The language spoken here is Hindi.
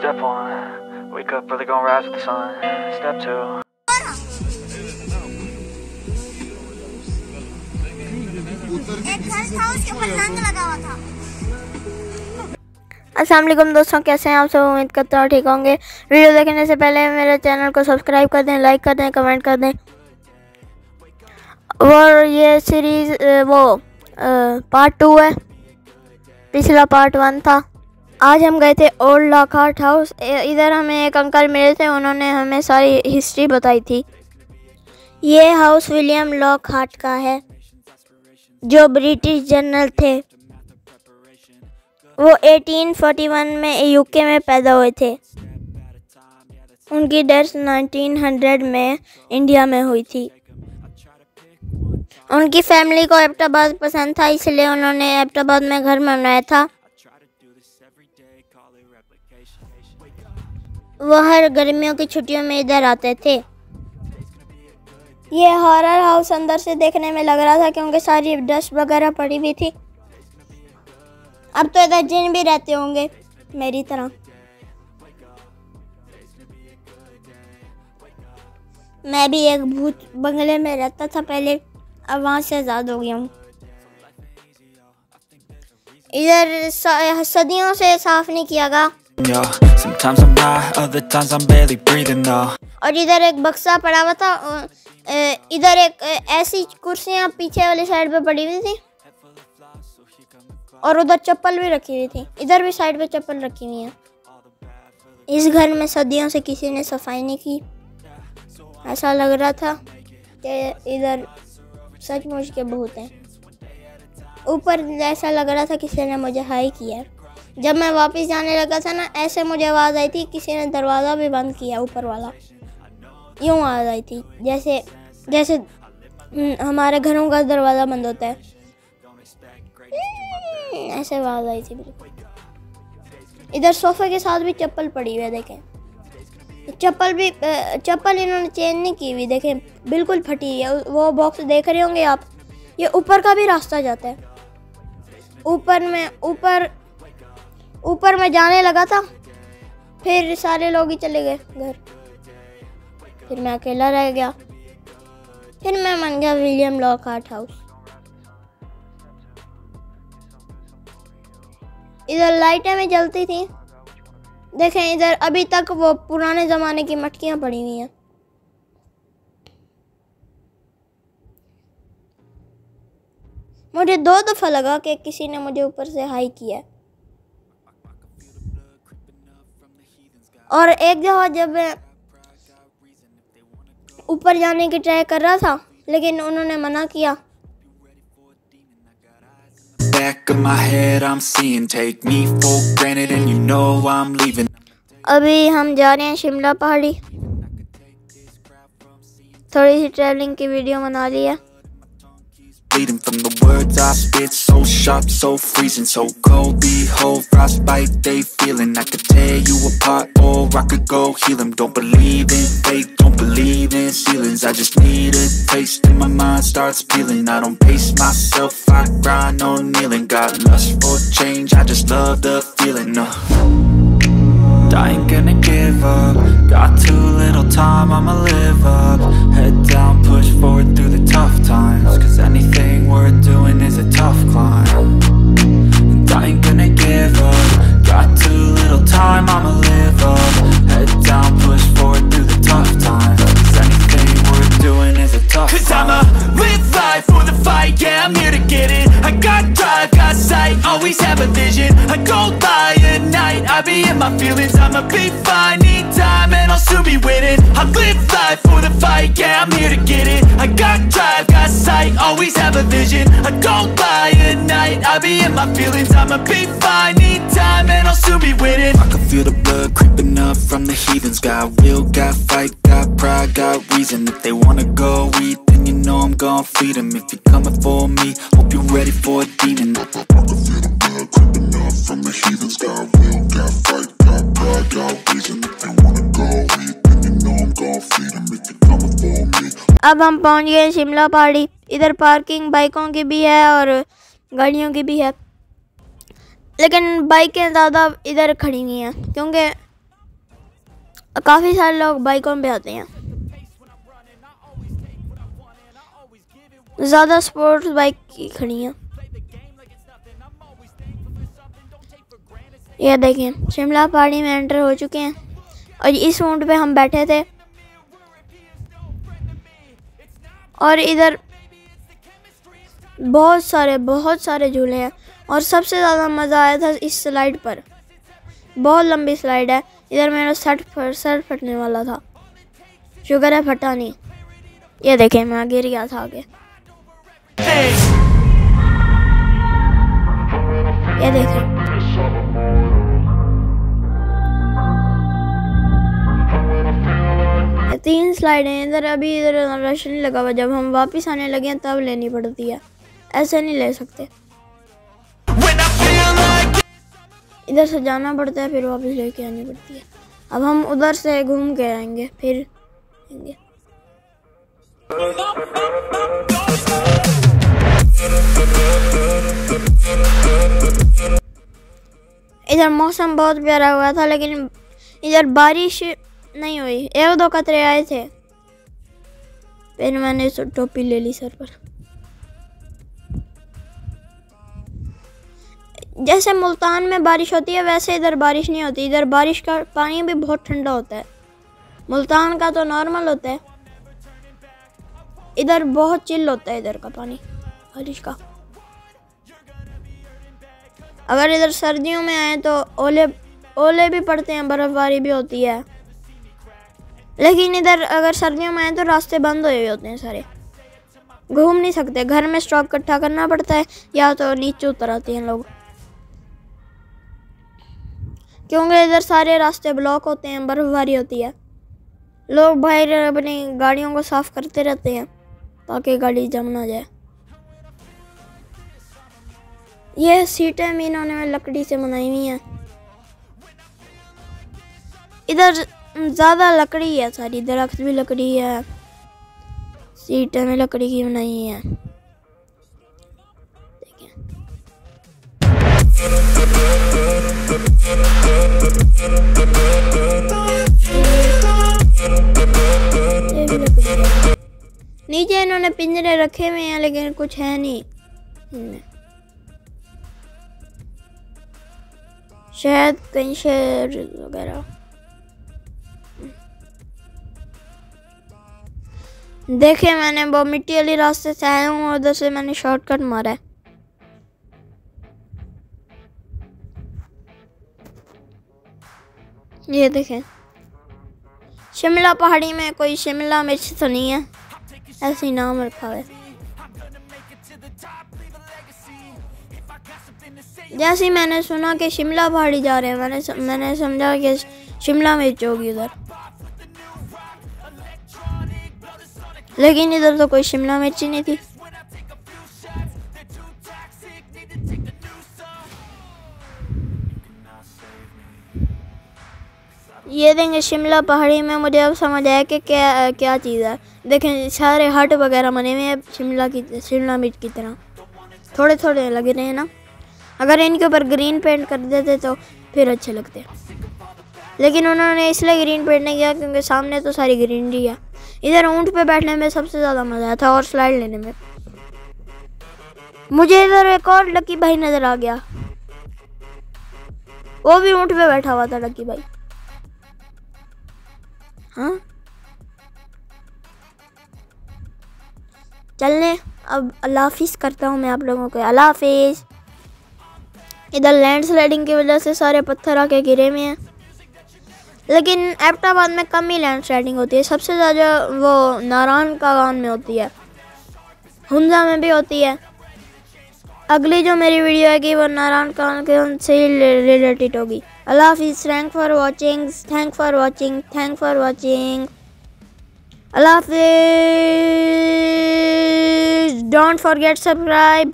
Step 1, wake up early, gonna rise with the sun. Step 2. एक घर था उसके ऊपर रंग लगा हुआ था। अस्सलाम वालेकुम दोस्तों, कैसे हैं आप सब? उम्मीद करता हूँ ठीक होंगे। वीडियो देखने से पहले मेरे चैनल को सब्सक्राइब कर दें, लाइक कर दें, कमेंट कर दें। और ये सीरीज़ पार्ट 2 है, पिछला पार्ट 1 था। आज हम गए थे ओल्ड लॉकहार्ट हाउस। इधर हमें एक अंकल मिले थे, उन्होंने हमें सारी हिस्ट्री बताई थी। ये हाउस विलियम लॉकहार्ट का है, जो ब्रिटिश जनरल थे। वो 1841 में यूके में पैदा हुए थे। उनकी डेथ 1900 में इंडिया में हुई थी। उनकी फैमिली को अब्बोत्ताबाद पसंद था, इसलिए उन्होंने अब्बोत्ताबाद में घर बनवाया था। वो हर गर्मियों की छुट्टियों में इधर आते थे। ये हॉरर हाउस अंदर से देखने में लग रहा था, क्योंकि सारी डस्ट वगैरह पड़ी हुई थी। अब तो इधर जिन भी रहते होंगे मेरी तरह। मैं भी एक भूत बंगले में रहता था पहले, अब वहाँ से आज़ाद हो गया हूँ। इधर सदियों से साफ नहीं किया गया। और इधर एक बक्सा पड़ा हुआ था। इधर एक ऐसी कुर्सियाँ पीछे वाली साइड पे पड़ी हुई थी, और उधर चप्पल भी रखी हुई थी। इधर भी साइड पे चप्पल रखी हुई है। इस घर में सदियों से किसी ने सफाई नहीं की। ऐसा लग रहा था कि इधर सचमुच के भूत हैं। ऊपर ऐसा लग रहा था किसी ने मुझे हाई किया। जब मैं वापस जाने लगा था ना, ऐसे मुझे आवाज़ आई थी किसी ने दरवाज़ा भी बंद किया, ऊपर वाला। यूँ आवाज़ आई थी जैसे हमारे घरों का दरवाज़ा बंद होता है, ऐसे आवाज़ आई थी बिल्कुल। इधर सोफे के साथ भी चप्पल पड़ी हुई है, देखें। चप्पल इन्होंने चेंज नहीं की हुई, देखें बिल्कुल फटी हुई है। वो बॉक्स देख रहे होंगे आप, ये ऊपर का भी रास्ता जाता है। ऊपर में जाने लगा था, फिर सारे लोग ही चले गए घर। फिर मैं अकेला रह गया। फिर मैं बन गया विलियम लॉकहार्ट हाउस। इधर लाइटें भी जलती थी, देखें। इधर अभी तक वो पुराने ज़माने की मटकियाँ पड़ी हुई हैं। मुझे 2 दफ़ा लगा कि किसी ने मुझे ऊपर से हाई किया। और एक दफ़ा जब मैं ऊपर जाने की ट्राई कर रहा था, लेकिन उन्होंने मना किया। अभी हम जा रहे हैं शिमला पहाड़ी। थोड़ी सी ट्रैवलिंग की वीडियो बना ली है। Bleeding from the words I spit, so sharp, so freezing, so cold. Behold, frostbite they feeling. I could tear you apart, or I could go heal them. Don't believe in fate, don't believe in ceilings. I just need a taste and my mind starts peeling. I don't pace myself, I grind on kneeling. Got lust for change, I just love the feeling. I ain't gonna give up. Got too little time, I'ma live up. Head down, push forward through the tough times. Cause anything worth doing is a tough climb. And I ain't gonna give up. Got too little time, I'ma live up. Head down, push forward through the tough times. Cause anything worth doing is a tough climb. Cause I'ma live life for the fight, yeah, I'm here to get it. I got drive, got sight, always have a vision. I go by at night, I be in my feelings. I'ma be fine, need time and I'll soon be winning. I live life for the fight, yeah, I'm here to get it. I got drive, got sight, always have a vision. I go by at night, I be in my feelings. I'ma be fine, need time and I'll soon be winning. I can feel the blood creeping up from the heathens. Got will, got fight, got pride, got reason. If they wanna go eat, then you know I'm gon' feed them. If you're coming for me, hope you're ready for a demon. I can feel the blood creeping up from the heathens. Got will, got fight, got pride, got reason. If they wanna go eat, then you know I'm gon' feed them. If you're coming for me. अब हम पहुंच गए शिमला पहाड़ी। इधर पार्किंग बाइकों की भी है और गाड़ियों की भी है, लेकिन बाइकें ज़्यादा इधर खड़ी हुई हैं, क्योंकि काफ़ी सारे लोग बाइकों पे आते हैं। ज़्यादा स्पोर्ट्स बाइक की खड़ी हैं। ये देखें, शिमला पहाड़ी में एंटर हो चुके हैं और इस ऊंट पे हम बैठे थे। और इधर बहुत सारे झूले हैं और सबसे ज़्यादा मज़ा आया था इस स्लाइड पर। बहुत लंबी स्लाइड है। इधर मेरा सर फटने वाला था, शुक्र है फटा नहीं। ये देखें, मैं गिर गया था आगे। ये देखें, ये 3 स्लाइड हैं इधर। अभी इधर रश नहीं लगा हुआ, जब हम वापस आने लगे हैं तब लेनी पड़ती है, ऐसे नहीं ले सकते। इधर से जाना पड़ता है फिर वापस लेके आनी पड़ती है। अब हम उधर से घूम के आएंगे फिर आएंगे। इधर मौसम बहुत प्यारा हुआ था, लेकिन इधर बारिश नहीं हुई। 1-2 कतरे आए थे, फिर मैंने टोपी ले ली सर पर। जैसे मुल्तान में बारिश होती है वैसे इधर बारिश नहीं होती। इधर बारिश का पानी भी बहुत ठंडा होता है। मुल्तान का तो नॉर्मल होता है, इधर बहुत चिल होता है इधर का पानी बारिश का। अगर इधर सर्दियों में आए तो ओले भी पड़ते हैं, बर्फबारी भी होती है। लेकिन इधर अगर सर्दियों में आए तो रास्ते बंद हुए होते हैं सारे, घूम नहीं सकते। घर में स्टॉक इकट्ठा करना पड़ता है या तो नीचे उतर आते हैं लोग, क्योंकि इधर सारे रास्ते ब्लॉक होते हैं, बर्फबारी होती है। लोग बाहर अपनी गाड़ियों को साफ करते रहते हैं ताकि गाड़ी जम ना जाए। ये सीटें भी इन्होंने लकड़ी से बनाई हुई हैं। इधर ज़्यादा लकड़ी है, सारी दरख्त भी लकड़ी है, सीटें भी लकड़ी की बनाई हैं। नीचे इन्होंने पिंजरे रखे हुए हैं लेकिन कुछ है नहीं इनमें। शायद कहीं शेर वगैरह। देखे, मैंने वो मिट्टी वाली रास्ते से आया हूँ और उधर से मैंने शॉर्टकट मारा है। ये देखें, शिमला पहाड़ी में कोई शिमला मिर्च तो नहीं है, ऐसे ही नाम रखा है। जैसे ही मैंने सुना कि शिमला पहाड़ी जा रहे हैं, मैंने समझा कि शिमला मिर्च होगी उधर, लेकिन इधर तो कोई शिमला मिर्च ही नहीं थी। ये देंगे शिमला पहाड़ी में, मुझे अब समझ आया कि क्या चीज़ है। देखें, सारे हट वगैरह बने हुए हैं शिमला मिर्च की तरह, थोड़े थोड़े लग रहे हैं ना। अगर इनके ऊपर ग्रीन पेंट कर देते तो फिर अच्छे लगते, लेकिन उन्होंने इसलिए ग्रीन पेंट नहीं किया क्योंकि सामने तो सारी ग्रीनरी है। इधर ऊंट पे बैठने में सबसे ज़्यादा मज़ा आया था और स्लाइड लेने में। मुझे इधर एक और लकी भाई नज़र आ गया, वो भी ऊंट पे बैठा हुआ था लकी भाई। हाँ, चलने अब अल्लाह हाफिज़ करता हूँ मैं आप लोगों को। अल्लाह हाफिज़। इधर लैंड स्लाइडिंग की वजह से सारे पत्थर आके गिरे हुए हैं, लेकिन एबटाबाद में कम ही लैंड स्लाइडिंग होती है। सबसे ज़्यादा वो नारायण का गांव में होती है, हुंजा में भी होती है। अगली जो मेरी वीडियो है कि वो नारायण कान के से रिलेटेड होगी। अल्लाह हाफिज़। Thank for watching, thank for watching, thank for watching. अल्लाह हाफिज़। Don't forget subscribe.